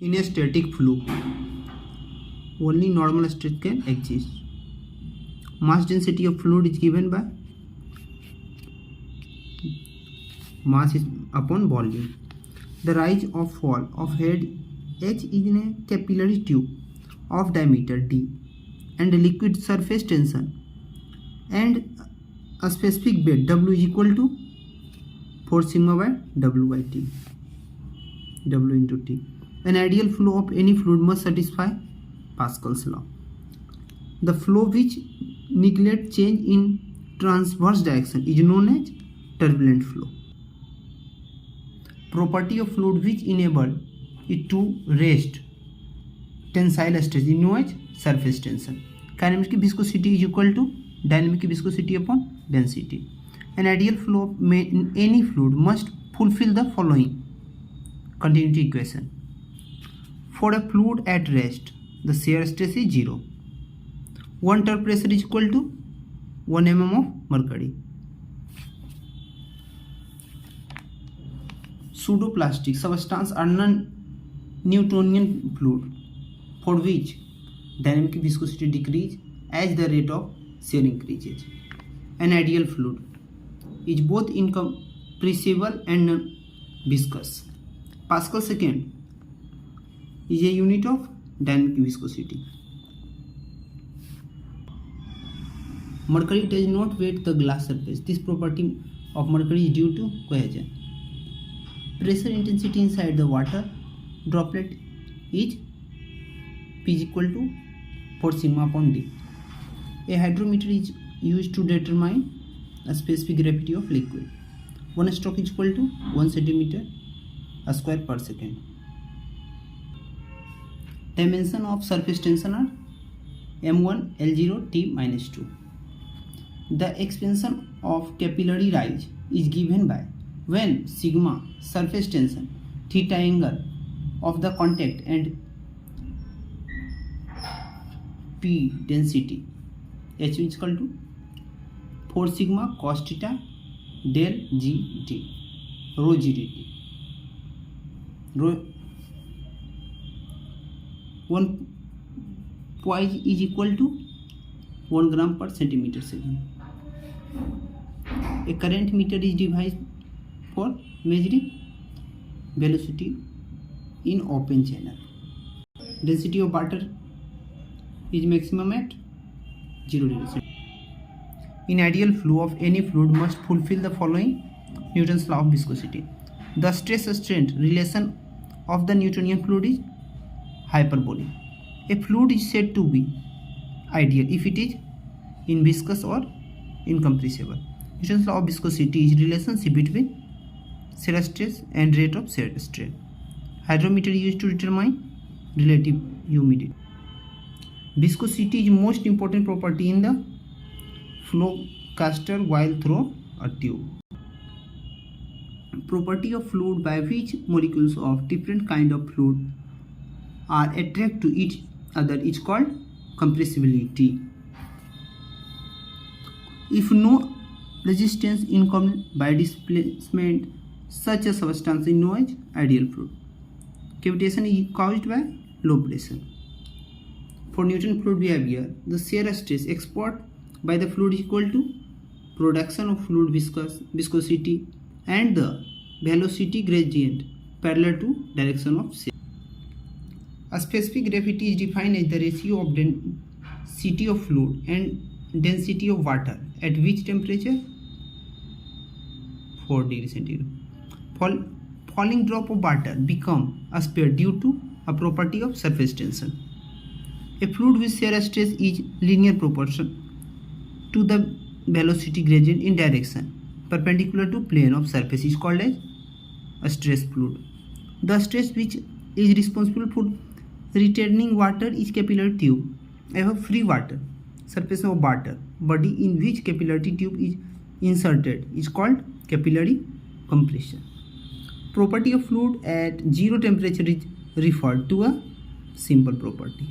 In a static fluid, only normal state can exist. Mass density of fluid is given by mass is upon volume. The rise or fall of head H is in a capillary tube of diameter D and a liquid surface tension and a specific bed W is equal to 4 sigma by W by T, W into T. An ideal flow of any fluid must satisfy Pascal's law. The flow which neglects change in transverse direction is known as turbulent flow. Property of fluid which enable it to rest tensile stress is known as surface tension. Kinematic viscosity is equal to dynamic viscosity upon density. An ideal flow of any fluid must fulfill the following continuity equation. For a fluid at rest, the shear stress is 0. 1 torque pressure is equal to 1 mm of mercury. Pseudoplastic substance are non-Newtonian fluid for which dynamic viscosity decreases as the rate of shear increases. An ideal fluid is both incompressible and non-viscous. Pascal second is a unit of dynamic viscosity. Mercury does not wet the glass surface. This property of mercury is due to cohesion. Pressure intensity inside the water droplet is P is equal to 4 sigma upon D. A hydrometer is used to determine a specific gravity of liquid. One stroke is equal to 1 centimeter square per second. Dimension of surface tension are M1 L0 T minus 2. The expansion of capillary rise is given by when sigma surface tension, theta angle of the contact and P density H is equal to 4 sigma cos theta del GT, rho GT. Rho 1 poise is equal to 1 gram per centimeter second. A current meter is devised for measuring velocity in open channel. Density of water is maximum at 0 degrees. In ideal flow of any fluid must fulfill the following Newton's law of viscosity. The stress-strain relation of the Newtonian fluid is hyperbolic. A fluid is said to be ideal if it is inviscous or incompressible. Newton's law of viscosity is relationship between shear stress and rate of shear strain. Hydrometer is used to determine relative humidity. Viscosity is most important property in the flow caster while through a tube. Property of fluid by which molecules of different kind of fluid are attracted to each other is called compressibility. If no resistance income by displacement, such a substance is known as ideal fluid. Cavitation is caused by low pressure. For Newton fluid behavior, the shear stress exerted by the fluid is equal to production of fluid viscosity and the velocity gradient parallel to direction of shear. A specific gravity is defined as the ratio of density of fluid and density of water at which temperature 4 degrees centigrade. Falling drop of water become a sphere due to a property of surface tension. A fluid with shear stress is linear proportion to the velocity gradient in direction perpendicular to plane of surface is called as a stress fluid. The stress which is responsible for retaining water is capillary tube. I have free water surface of water body in which capillary tube is inserted is called capillary compression. Property of fluid at 0 temperature is referred to a simple property.